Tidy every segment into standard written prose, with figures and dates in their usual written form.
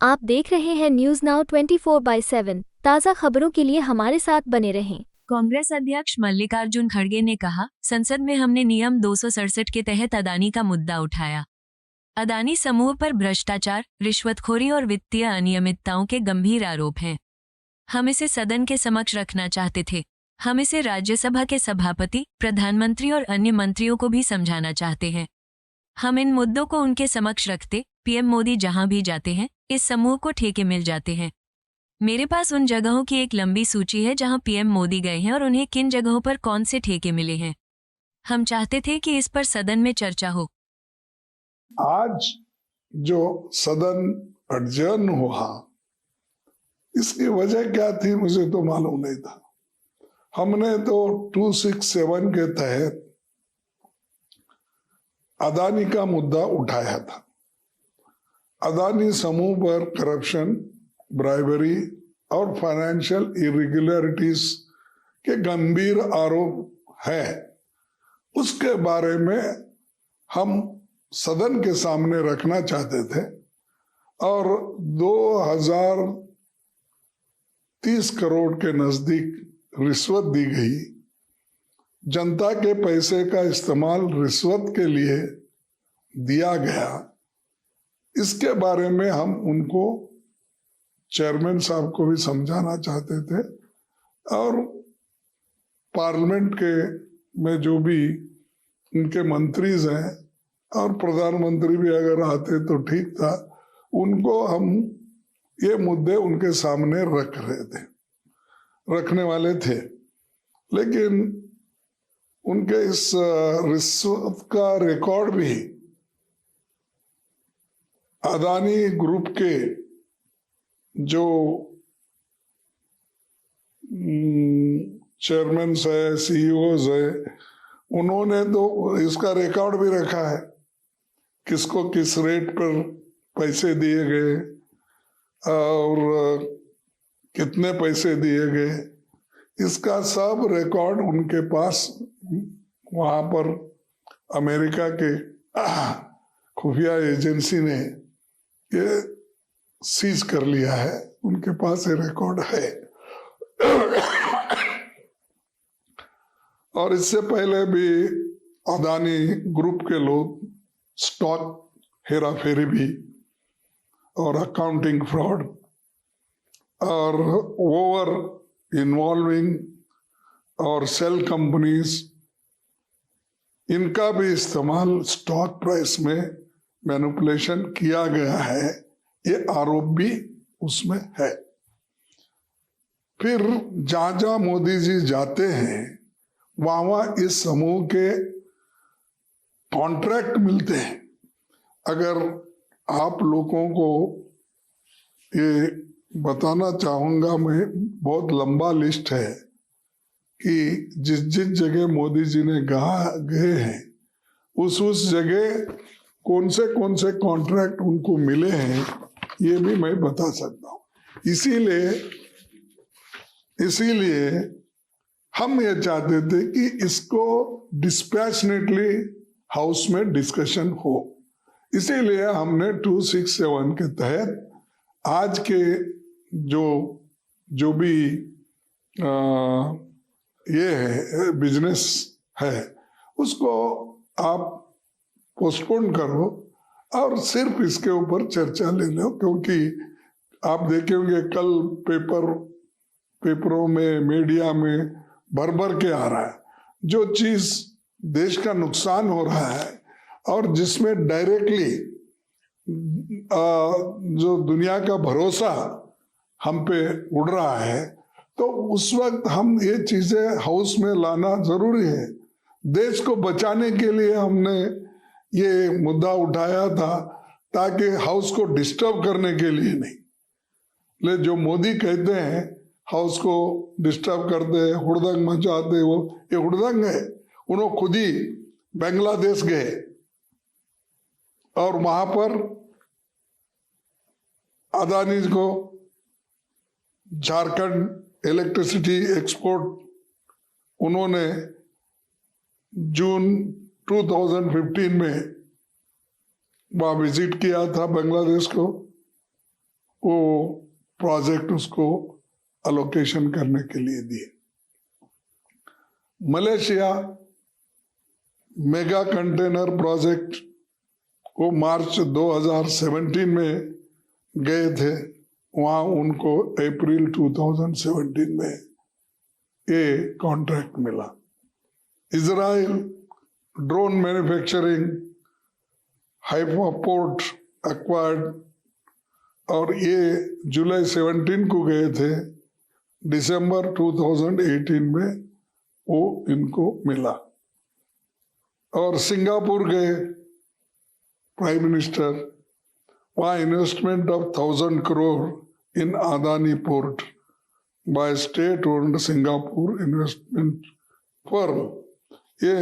आप देख रहे हैं न्यूज नाउ 24/7 ताज़ा खबरों के लिए हमारे साथ बने रहें। कांग्रेस अध्यक्ष मल्लिकार्जुन खड़गे ने कहा, संसद में हमने नियम 267 के तहत अदानी का मुद्दा उठाया। अदानी समूह पर भ्रष्टाचार, रिश्वतखोरी और वित्तीय अनियमितताओं के गंभीर आरोप हैं। हम इसे सदन के समक्ष रखना चाहते थे। हम इसे राज्यसभा के सभापति, प्रधानमंत्री और अन्य मंत्रियों को भी समझाना चाहते हैं। हम इन मुद्दों को उनके समक्ष रखते, पीएम मोदी जहां भी जाते हैं, इस समूह को ठेके मिल जाते हैं। मेरे पास उन जगहों की एक लंबी सूची है जहां पीएम मोदी गए हैं और उन्हें किन जगहों पर कौन से ठेके मिले हैं। हम चाहते थे कि इस पर सदन में चर्चा हो। आज जो सदन अडजर्न हुआ, इसकी वजह क्या थी मुझे तो मालूम नहीं था। हमने तो 267 के तहत अदानी का मुद्दा उठाया था। अदानी समूह पर करप्शन, ब्राइबरी और फाइनेंशियल इरेगुलरिटीज के गंभीर आरोप है। उसके बारे में हम सदन के सामने रखना चाहते थे और 2030 करोड़ के नजदीक रिश्वत दी गई। जनता के पैसे का इस्तेमाल रिश्वत के लिए दिया गया। इसके बारे में हम उनको, चेयरमैन साहब को भी समझाना चाहते थे और पार्लियामेंट के में जो भी उनके मंत्रीज हैं और प्रधानमंत्री भी अगर आते तो ठीक था, उनको हम ये मुद्दे उनके सामने रखने वाले थे। लेकिन उनके इस रिश्वत का रिकॉर्ड भी अदानी ग्रुप के जो चेयरमैन है, सीईओज है, उन्होंने तो इसका रिकॉर्ड भी रखा है, किसको किस रेट पर पैसे दिए गए और कितने पैसे दिए गए। इसका सब रिकॉर्ड उनके पास वहां पर अमेरिका के खुफिया एजेंसी ने ये सीज कर लिया है। उनके पास ये रिकॉर्ड है। और इससे पहले भी अदानी ग्रुप के लोग स्टॉक हेरा फेरी भी और अकाउंटिंग फ्रॉड और ओवर इन्वॉल्विंग और सेल कंपनीज, इनका भी इस्तेमाल स्टॉक प्राइस में मैनिपुलेशन किया गया है। ये आरोप भी उसमें है। फिर जहां जहां मोदी जी जाते हैं वहां इस समूह के कॉन्ट्रैक्ट मिलते हैं। अगर आप लोगों को ये बताना चाहूंगा मैं, बहुत लंबा लिस्ट है कि जिस जिस जगह मोदी जी ने गए हैं उस जगह कौन से कॉन्ट्रैक्ट उनको मिले हैं, ये भी मैं बता सकता हूँ। इसीलिए हम ये चाहते थे कि इसको डिस्पैशनेटली हाउस में डिस्कशन हो। इसीलिए हमने 267 के तहत आज के जो भी ये है बिजनेस है, उसको आप पोस्टपोन करो और सिर्फ इसके ऊपर चर्चा ले लो। क्योंकि आप देखेंगे कल पेपरों में, मीडिया में भर भर के आ रहा है जो चीज देश का नुकसान हो रहा है और जिसमें डायरेक्टली जो दुनिया का भरोसा हम पे उड़ रहा है, तो उस वक्त हम ये चीजें हाउस में लाना जरूरी है। देश को बचाने के लिए हमने ये मुद्दा उठाया था, ताकि हाउस को डिस्टर्ब करने के लिए नहीं। ले जो मोदी कहते हैं हाउस को डिस्टर्ब करते हैं, हुड़दंग मचाते, वो ये हुड़दंग है। उन्होंने खुद ही बांग्लादेश गए और वहां पर अदानी को झारखंड इलेक्ट्रिसिटी एक्सपोर्ट उन्होंने जून 2015 में वहां विजिट किया था बांग्लादेश को। वो प्रोजेक्ट उसको अलोकेशन करने के लिए दिए। मलेशिया मेगा कंटेनर प्रोजेक्ट वो मार्च 2017 में गए थे, वहां उनको अप्रैल 2017 में ये कॉन्ट्रैक्ट मिला। इजराइल ड्रोन मैन्युफैक्चरिंग हाइपोपोर्ट एक्वायर्ड, और ये जुलाई 17 को गए थे, दिसंबर 2018 में वो इनको मिला। और सिंगापुर गए प्राइम मिनिस्टर, वहाँ investment of 1000 crore in Adani port by state owned Singapore investment firm. ये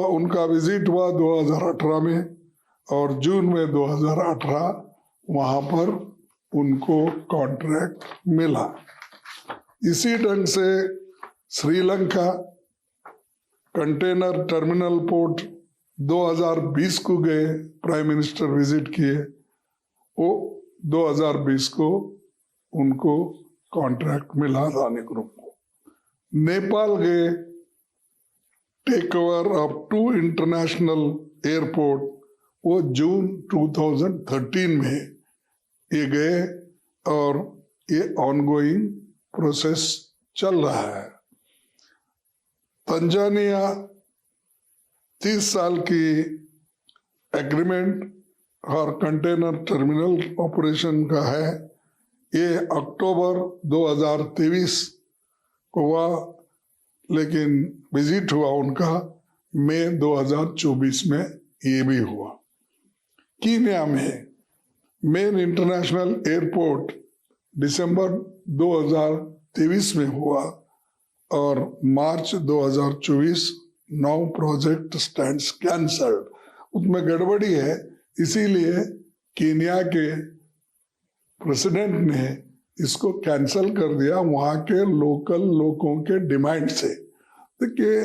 उनका विजिट हुआ 2018 में, और जून में 2018 वहां पर उनको कॉन्ट्रैक्ट मिला। इसी ढंग से श्रीलंका कंटेनर टर्मिनल पोर्ट 2020 को गए, प्राइम मिनिस्टर विजिट किए, वो 2020 को उनको कॉन्ट्रैक्ट मिला अदानी ग्रुप को। नेपाल गए, take over of 2 international airport, वो जून 2013 में ये गए, और ये ऑनगोइंग प्रोसेस चल रहा है। तंजानिया 30 साल की एग्रीमेंट और कंटेनर टर्मिनल ऑपरेशन का है। ये अक्टूबर 2023 को हुआ, लेकिन विजिट हुआ उनका मई 2024 में ये भी हुआ। कीनिया में मेन इंटरनेशनल एयरपोर्ट दिसंबर 2023 में हुआ, और मार्च 2024 9 प्रोजेक्ट स्टैंड्स कैंसल्ड। उसमें गड़बड़ी है, इसीलिए कीनिया के प्रेसिडेंट ने इसको कैंसल कर दिया वहां के लोकल लोगों के डिमांड से। देखिए,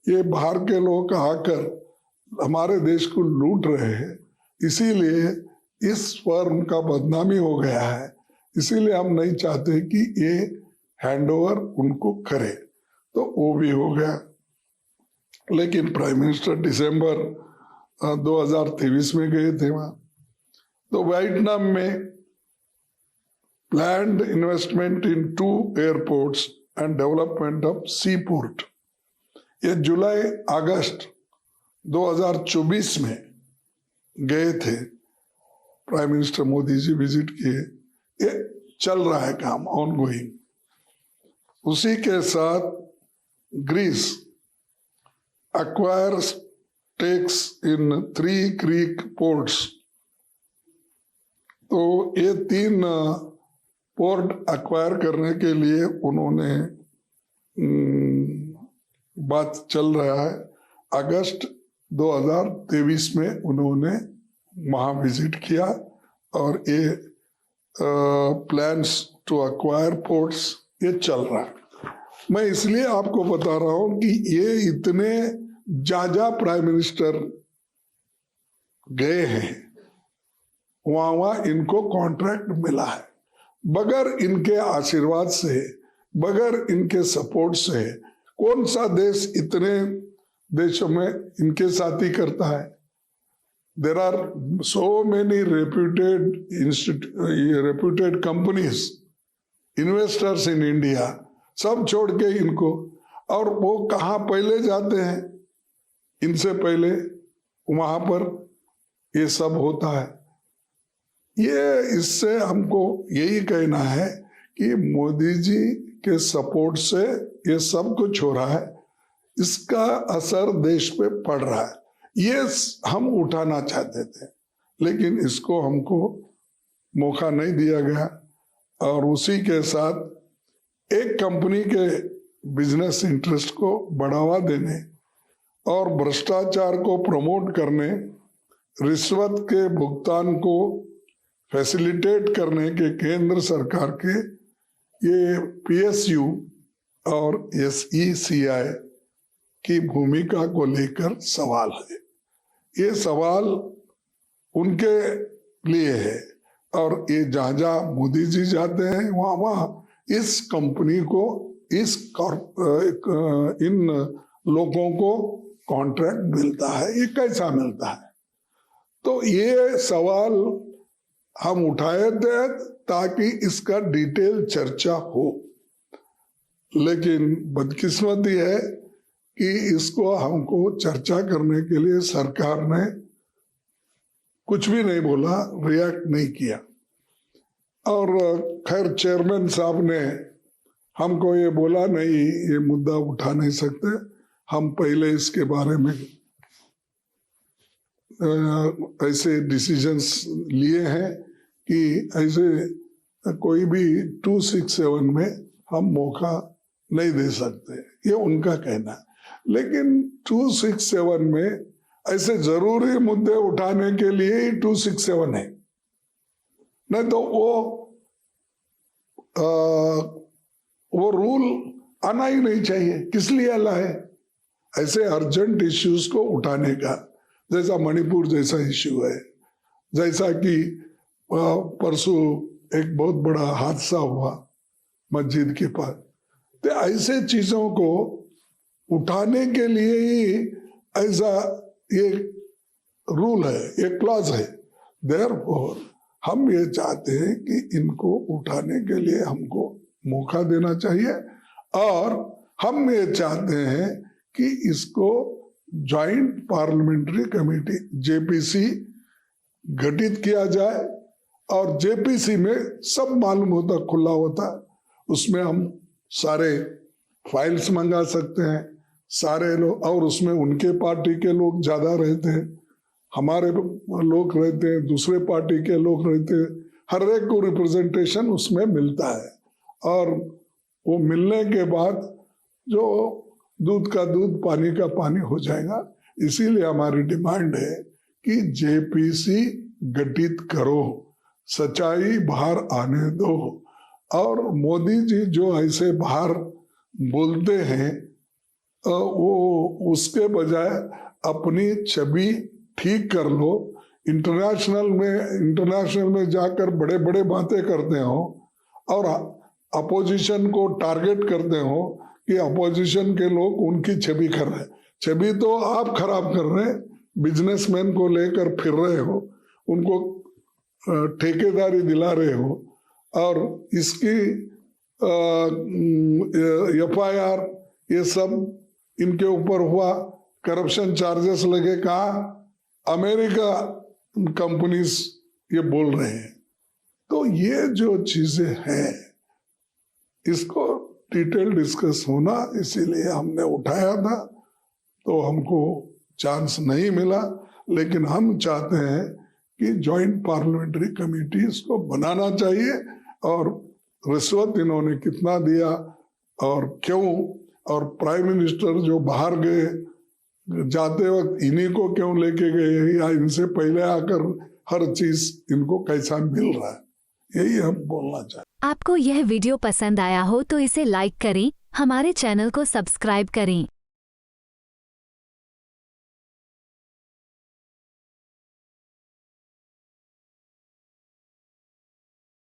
ये बाहर के लोग आकर हमारे देश को लूट रहे हैं, इसीलिए इस फर्म का बदनामी हो गया है, इसीलिए हम नहीं चाहते कि ये हैंडओवर उनको करे, तो वो भी हो गया। लेकिन प्राइम मिनिस्टर दिसंबर 2023 में गए थे वहां। तो वियतनाम में planned investment in 2 airports and development of seaport, ये जुलाई अगस्त 2024 में गए थे, prime minister Modi ji visit किए। ये चल रहा है काम, ऑनगोइंग। उसी के साथ Greece acquires stakes in 3 Greek ports, तो ये 3 पोर्ट एक्वायर करने के लिए उन्होंने बात चल रहा है। अगस्त 2023 में उन्होंने वहां विजिट किया, और ये प्लान्स टू एक्वायर पोर्ट्स ये चल रहा है। मैं इसलिए आपको बता रहा हूं कि ये इतने ज्यादा प्राइम मिनिस्टर गए हैं, वहां इनको कॉन्ट्रैक्ट मिला है। बगैर इनके आशीर्वाद से, बगैर इनके सपोर्ट से, कौन सा देश इतने देशों में इनके साथ ही करता है? There are so many reputed companies, investors in India, सब छोड़ के इनको, और वो कहाँ पहले जाते हैं? इनसे पहले वहां पर ये सब होता है। ये इससे हमको यही कहना है कि मोदी जी के सपोर्ट से ये सब कुछ हो रहा है, इसका असर देश पे पड़ रहा है। ये हम उठाना चाहते थे, लेकिन इसको हमको मौका नहीं दिया गया। और उसी के साथ एक कंपनी के बिजनेस इंटरेस्ट को बढ़ावा देने और भ्रष्टाचार को प्रमोट करने, रिश्वत के भुगतान को फैसिलिटेट करने के केंद्र सरकार के ये PSU और SECI की भूमिका को लेकर सवाल है। ये सवाल उनके लिए है और ये जहाँ जहाँ मोदी जी जाते हैं वहाँ वहाँ इस कंपनी को इन लोगों को कॉन्ट्रैक्ट मिलता है। ये कैसा मिलता है? तो ये सवाल हम उठाए थे ताकि इसका डिटेल चर्चा हो, लेकिन बदकिस्मती है कि इसको हमको चर्चा करने के लिए सरकार ने कुछ भी नहीं बोला, रिएक्ट नहीं किया। और खैर चेयरमैन साहब ने हमको ये बोला, नहीं ये मुद्दा उठा नहीं सकते, हम पहले इसके बारे में ऐसे डिसीजंस लिए हैं कि ऐसे कोई भी 267 में हम मौका नहीं दे सकते, ये उनका कहना है। लेकिन 267 में ऐसे जरूरी मुद्दे उठाने के लिए ही 267 है, नहीं तो वो रूल आना ही नहीं चाहिए। किस लिए लाए? ऐसे अर्जेंट इश्यूज को उठाने का, जैसा मणिपुर जैसा इश्यू है, जैसा कि परसों एक बहुत बड़ा हादसा हुआ मस्जिद के पास, तो ऐसे चीजों को उठाने के लिए ही ऐसा ये रूल है, ये क्लॉज है। देयरफॉर हम ये चाहते हैं कि इनको उठाने के लिए हमको मौका देना चाहिए, और हम ये चाहते हैं कि इसको ज्वाइंट पार्लियामेंट्री कमेटी जेपीसी गठित किया जाए, और जेपीसी में सब मालूम होता, खुला होता, उसमें हम सारे फाइल्स मंगा सकते हैं, सारे लोग, और उसमें उनके पार्टी के लोग ज्यादा रहते हैं, हमारे लोग रहते हैं, दूसरे पार्टी के लोग रहते हैं, हर एक को रिप्रेजेंटेशन उसमें मिलता है। और वो मिलने के बाद जो दूध का दूध पानी का पानी हो जाएगा। इसीलिए हमारी डिमांड है कि जेपीसी गठित करो, सच्चाई बाहर आने दो, और मोदी जी जो ऐसे बाहर बोलते हैं वो उसके बजाय अपनी छवि ठीक कर लो। इंटरनेशनल में जाकर बड़े बड़े बातें करते हो और अपोजिशन को टारगेट करते हो कि अपोजिशन के लोग उनकी छवि कर रहे हैं। छवि तो आप खराब कर रहे हैं, बिजनेसमैन को लेकर फिर रहे हो, उनको ठेकेदारी दिला रहे हो, और इसकी FIR ये सब इनके ऊपर हुआ, करप्शन चार्जेस लगे, कहा अमेरिका कंपनीज ये बोल रहे हैं। तो ये जो चीजें हैं इसको डिटेल डिस्कस होना, इसीलिए हमने उठाया था, तो हमको चांस नहीं मिला। लेकिन हम चाहते हैं कि जॉइंट पार्लियामेंट्री कमेटी इसको बनाना चाहिए, और रिश्वत इन्होंने कितना दिया और क्यों, और प्राइम मिनिस्टर जो बाहर गए जाते वक्त इन्हीं को क्यों लेके गए, या इनसे पहले आकर हर चीज इनको कैसा मिल रहा है, यही हम बोलना चाहते हैं। आपको यह वीडियो पसंद आया हो तो इसे लाइक करें, हमारे चैनल को सब्सक्राइब करें।